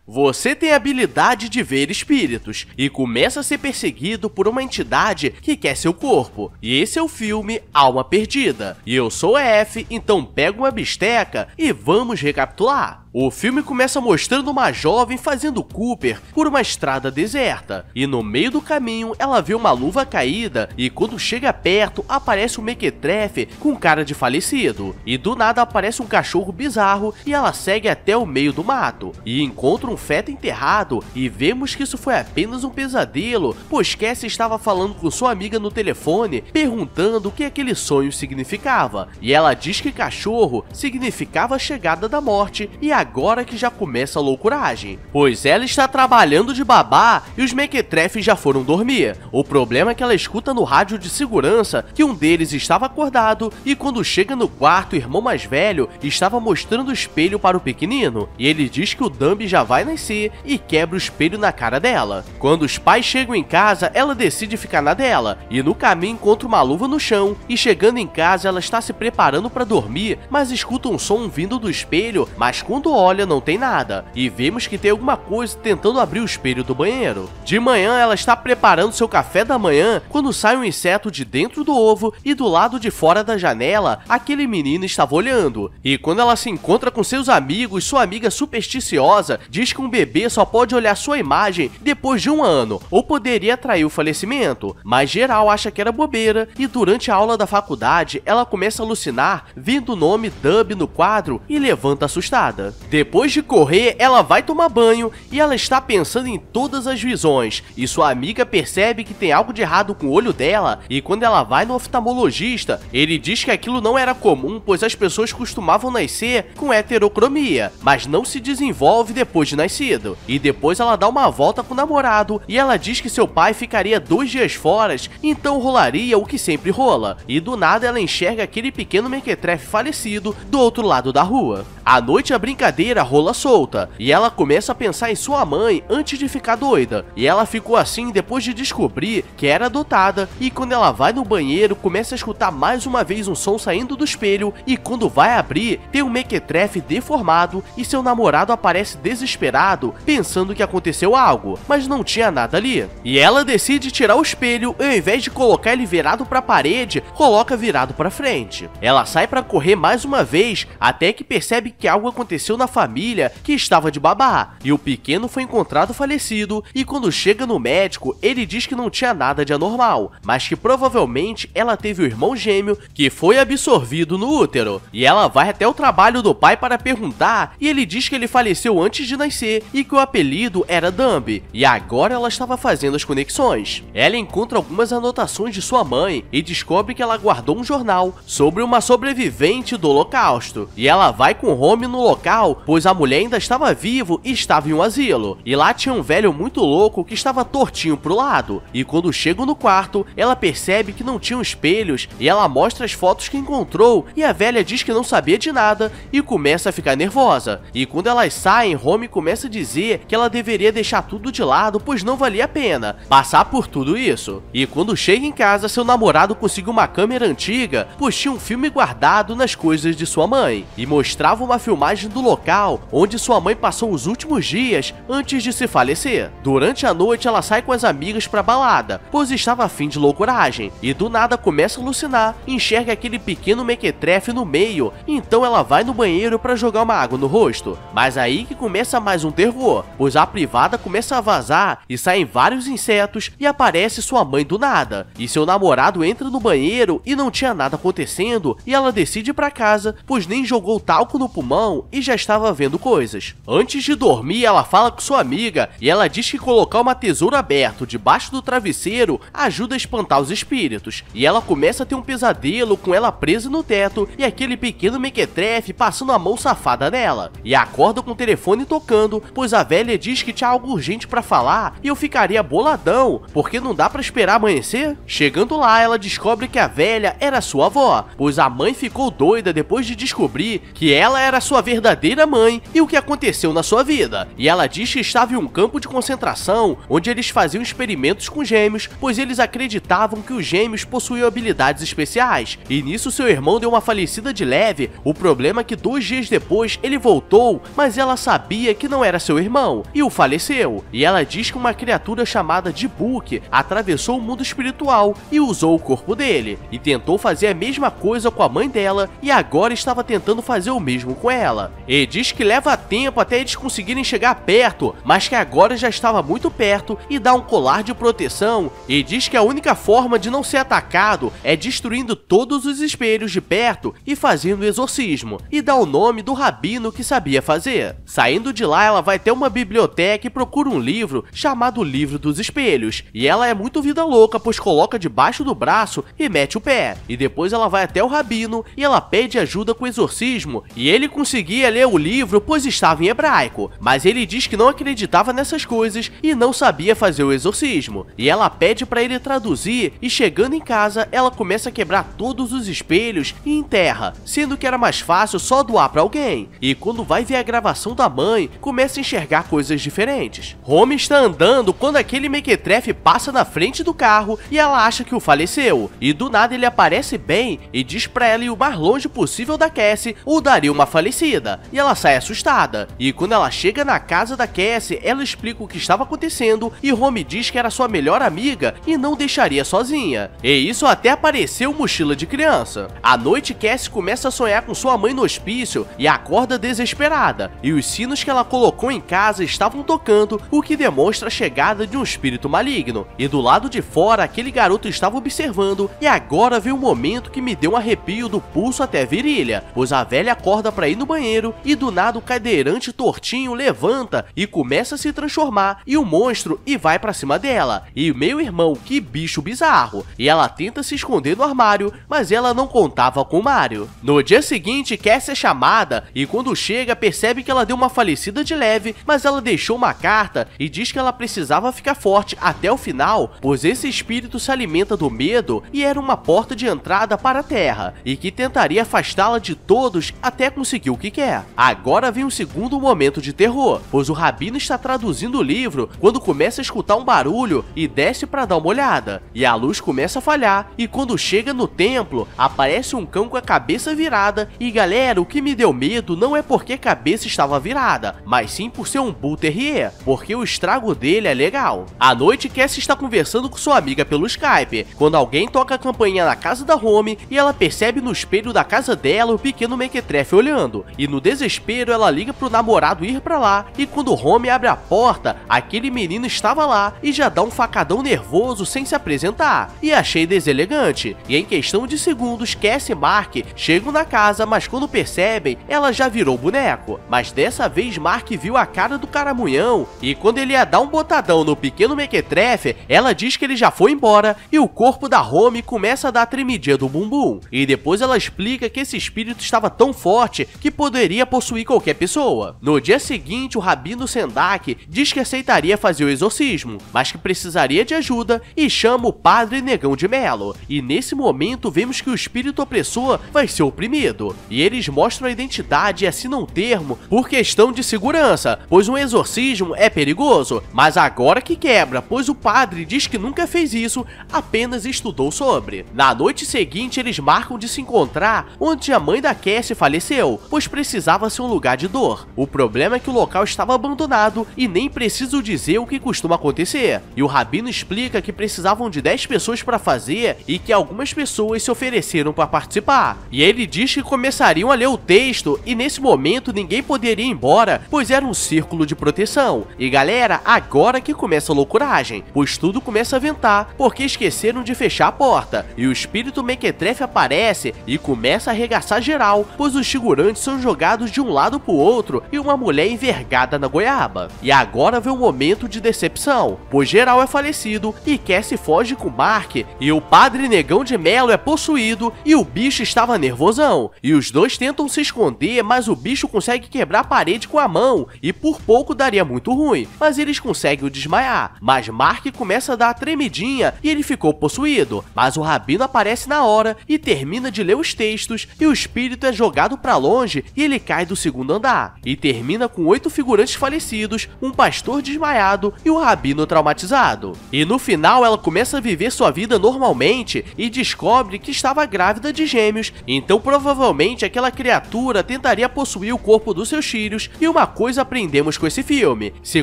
Você tem a habilidade de ver espíritos e começa a ser perseguido por uma entidade que quer seu corpo. E esse é o filme Alma Perdida. E eu sou a F, então pega uma bisteca e vamos recapitular. O filme começa mostrando uma jovem fazendo Cooper por uma estrada deserta, e no meio do caminho ela vê uma luva caída e quando chega perto aparece um mequetrefe com cara de falecido, e do nada aparece um cachorro bizarro e ela segue até o meio do mato, e encontra um feto enterrado e vemos que isso foi apenas um pesadelo, pois Cassie estava falando com sua amiga no telefone perguntando o que aquele sonho significava, e ela diz que cachorro significava a chegada da morte e agora que já começa a loucuragem, pois ela está trabalhando de babá e os mequetrefes já foram dormir. O problema é que ela escuta no rádio de segurança que um deles estava acordado e quando chega no quarto o irmão mais velho estava mostrando o espelho para o pequenino e ele diz que o Dumb já vai nascer e quebra o espelho na cara dela. Quando os pais chegam em casa, ela decide ficar na dela e no caminho encontra uma luva no chão e chegando em casa ela está se preparando para dormir, mas escuta um som vindo do espelho, mas quando olha não tem nada, e vemos que tem alguma coisa tentando abrir o espelho do banheiro. De manhã ela está preparando seu café da manhã quando sai um inseto de dentro do ovo e do lado de fora da janela aquele menino estava olhando, e quando ela se encontra com seus amigos, sua amiga supersticiosa diz que um bebê só pode olhar sua imagem depois de 1 ano, ou poderia atrair o falecimento, mas geral acha que era bobeira, e durante a aula da faculdade ela começa a alucinar vendo o nome Dub no quadro e levanta assustada. Depois de correr, ela vai tomar banho e ela está pensando em todas as visões, e sua amiga percebe que tem algo de errado com o olho dela, e quando ela vai no oftalmologista, ele diz que aquilo não era comum, pois as pessoas costumavam nascer com heterocromia, mas não se desenvolve depois de nascido. E depois ela dá uma volta com o namorado, e ela diz que seu pai ficaria 2 dias fora, então rolaria o que sempre rola, e do nada ela enxerga aquele pequeno mequetrefe falecido do outro lado da rua. À noite a brincadeira rola solta, e ela começa a pensar em sua mãe antes de ficar doida, e ela ficou assim depois de descobrir que era adotada, e quando ela vai no banheiro começa a escutar mais uma vez um som saindo do espelho, e quando vai abrir, tem um mequetrefe deformado e seu namorado aparece desesperado, pensando que aconteceu algo, mas não tinha nada ali. E ela decide tirar o espelho e ao invés de colocar ele virado para a parede, coloca virado para frente. Ela sai para correr mais uma vez, até que percebe que algo aconteceu na família que estava de babá, e o pequeno foi encontrado falecido, e quando chega no médico, ele diz que não tinha nada de anormal, mas que provavelmente ela teve o irmão gêmeo que foi absorvido no útero, e ela vai até o trabalho do pai para perguntar, e ele diz que ele faleceu antes de nascer, e que o apelido era Dumb, e agora ela estava fazendo as conexões. Ela encontra algumas anotações de sua mãe, e descobre que ela guardou um jornal sobre uma sobrevivente do Holocausto, e ela vai com Home no local, pois a mulher ainda estava viva e estava em um asilo, e lá tinha um velho muito louco que estava tortinho pro lado, e quando chegam no quarto, ela percebe que não tinham espelhos, e ela mostra as fotos que encontrou, e a velha diz que não sabia de nada, e começa a ficar nervosa, e quando elas saem, Home começa a dizer que ela deveria deixar tudo de lado, pois não valia a pena passar por tudo isso, e quando chega em casa, seu namorado conseguiu uma câmera antiga, pois tinha um filme guardado nas coisas de sua mãe, e mostrava uma filmagem do local onde sua mãe passou os últimos dias antes de se falecer. Durante a noite ela sai com as amigas pra balada, pois estava afim de loucuragem, e do nada começa a alucinar, enxerga aquele pequeno mequetrefe no meio, então ela vai no banheiro pra jogar uma água no rosto, mas aí que começa mais um terror, pois a privada começa a vazar e saem vários insetos e aparece sua mãe do nada, e seu namorado entra no banheiro e não tinha nada acontecendo, e ela decide ir pra casa, pois nem jogou talco no pulmão e já estava vendo coisas. Antes de dormir, ela fala com sua amiga e ela diz que colocar uma tesoura aberta debaixo do travesseiro ajuda a espantar os espíritos, e ela começa a ter um pesadelo com ela presa no teto e aquele pequeno mequetrefe passando a mão safada nela, e acorda com o telefone tocando, pois a velha diz que tinha algo urgente pra falar e eu ficaria boladão, porque não dá pra esperar amanhecer. Chegando lá, ela descobre que a velha era sua avó, pois a mãe ficou doida depois de descobrir que ela era sua verdadeira verdadeira mãe e o que aconteceu na sua vida. E ela diz que estava em um campo de concentração onde eles faziam experimentos com gêmeos, pois eles acreditavam que os gêmeos possuíam habilidades especiais. E nisso seu irmão deu uma falecida de leve. O problema é que 2 dias depois ele voltou, mas ela sabia que não era seu irmão e o faleceu. E ela diz que uma criatura chamada de Book atravessou o mundo espiritual e usou o corpo dele, e tentou fazer a mesma coisa com a mãe dela e agora estava tentando fazer o mesmo com ela. E diz que leva tempo até eles conseguirem chegar perto, mas que agora já estava muito perto e dá um colar de proteção, e diz que a única forma de não ser atacado é destruindo todos os espelhos de perto e fazendo o exorcismo, e dá o nome do rabino que sabia fazer. Saindo de lá, ela vai até uma biblioteca e procura um livro chamado Livro dos Espelhos, e ela é muito vida louca, pois coloca debaixo do braço e mete o pé. E depois ela vai até o rabino e ela pede ajuda com o exorcismo, e ele conseguia ler o livro pois estava em hebraico, mas ele diz que não acreditava nessas coisas e não sabia fazer o exorcismo. E ela pede para ele traduzir, e chegando em casa ela começa a quebrar todos os espelhos e enterra, sendo que era mais fácil só doar para alguém. E quando vai ver a gravação da mãe, começa a enxergar coisas diferentes. Romy está andando quando aquele mequetrefe passa na frente do carro e ela acha que o faleceu, e do nada ele aparece bem e diz pra ela ir o mais longe possível da Cassie ou daria uma falecida, e ela sai assustada. E quando ela chega na casa da Cassie, ela explica o que estava acontecendo e Romy diz que era sua melhor amiga e não deixaria sozinha. E isso até apareceu mochila de criança. À noite, Cassie começa a sonhar com sua mãe no hospício e acorda desesperada, e os sinos que ela colocou em casa estavam tocando, o que demonstra a chegada de um espírito maligno. E do lado de fora, aquele garoto estava observando, e agora veio um momento que me deu um arrepio do pulso até a virilha, pois a velha acorda para ir no banheiro e do nada o cadeirante tortinho levanta e começa a se transformar em um monstro e vai para cima dela. E meu irmão, que bicho bizarro! E ela tenta se esconder no armário, mas ela não contava com o Mario. No dia seguinte, Cassie é chamada e quando chega percebe que ela deu uma falecida de leve, mas ela deixou uma carta e diz que ela precisava ficar forte até o final, pois esse espírito se alimenta do medo e era uma porta de entrada para a Terra, e que tentaria afastá-la de todos até conseguir o que quer. Agora vem um segundo momento de terror, pois o rabino está traduzindo o livro quando começa a escutar um barulho e desce para dar uma olhada, e a luz começa a falhar, e quando chega no templo, aparece um cão com a cabeça virada, e galera, o que me deu medo não é porque a cabeça estava virada, mas sim por ser um Bull Terrier, porque o estrago dele é legal. À noite, Cassie está conversando com sua amiga pelo Skype, quando alguém toca a campainha na casa da Romy e ela percebe no espelho da casa dela o pequeno mequetrefe olhando, e no desespero ela liga pro namorado ir pra lá, e quando Romy abre a porta, aquele menino estava lá e já dá um facadão nervoso sem se apresentar, e achei deselegante. E em questão de segundos, Cassie e Mark chegam na casa, mas quando percebem, ela já virou boneco. Mas dessa vez Mark viu a cara do caramunhão, e quando ele ia dar um botadão no pequeno mequetrefe, ela diz que ele já foi embora, e o corpo da Romy começa a dar a tremidinha do bumbum. E depois ela explica que esse espírito estava tão forte que poderia possuir qualquer pessoa. No dia seguinte, o rabino Sendak diz que aceitaria fazer o exorcismo, mas que precisaria de ajuda e chama o padre Negão de Melo. E nesse momento vemos que o espírito opressor vai ser oprimido, e eles mostram a identidade e assinam um termo por questão de segurança, pois um exorcismo é perigoso, mas agora que quebra, pois o padre diz que nunca fez isso, apenas estudou sobre. Na noite seguinte, eles marcam de se encontrar onde a mãe da Cassie faleceu, pois precisava ser um lugar de dor. O problema é que o local estava abandonado e nem preciso dizer o que costuma acontecer. E o rabino explica que precisavam de 10 pessoas para fazer e que algumas pessoas se ofereceram para participar. E ele diz que começariam a ler o texto e nesse momento ninguém poderia ir embora, pois era um círculo de proteção. E galera, agora que começa a loucuragem, pois tudo começa a ventar porque esqueceram de fechar a porta. E o espírito mequetrefe aparece e começa a arregaçar geral, pois os figurantes são jogados de um lado pro outro e uma mulher envergada na goiaba. E agora vem um momento de decepção, pois geral é falecido e Cassie foge com Mark, e o padre Negão de Melo é possuído e o bicho estava nervosão. E os dois tentam se esconder, mas o bicho consegue quebrar a parede com a mão e por pouco daria muito ruim, mas eles conseguem o desmaiar. Mas Mark começa a dar a tremidinha e ele ficou possuído, mas o rabino aparece na hora e termina de ler os textos e o espírito é jogado pra longe e ele cai cai do segundo andar, e termina com 8 figurantes falecidos, um pastor desmaiado e um rabino traumatizado. E no final ela começa a viver sua vida normalmente e descobre que estava grávida de gêmeos, então provavelmente aquela criatura tentaria possuir o corpo dos seus filhos. E uma coisa aprendemos com esse filme: se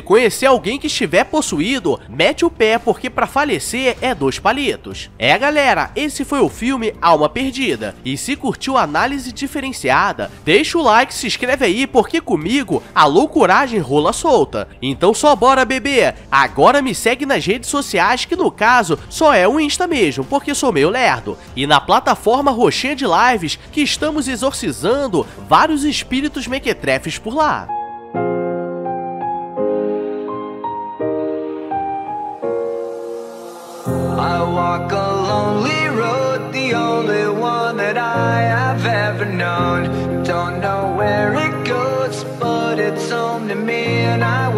conhecer alguém que estiver possuído, mete o pé, porque pra falecer é 2 palitos. Galera, esse foi o filme Alma Perdida, e se curtiu a análise diferenciada, deixa o like, se inscreve aí, porque comigo a loucuragem rola solta. Então só bora, bebê! Agora me segue nas redes sociais, que no caso só é o Insta mesmo, porque sou meio lerdo, e na plataforma roxinha de lives, que estamos exorcizando vários espíritos mequetrefes por lá. I walk a lonely road, the only one that I have ever known. Don't know where it goes, but it's home to me, and I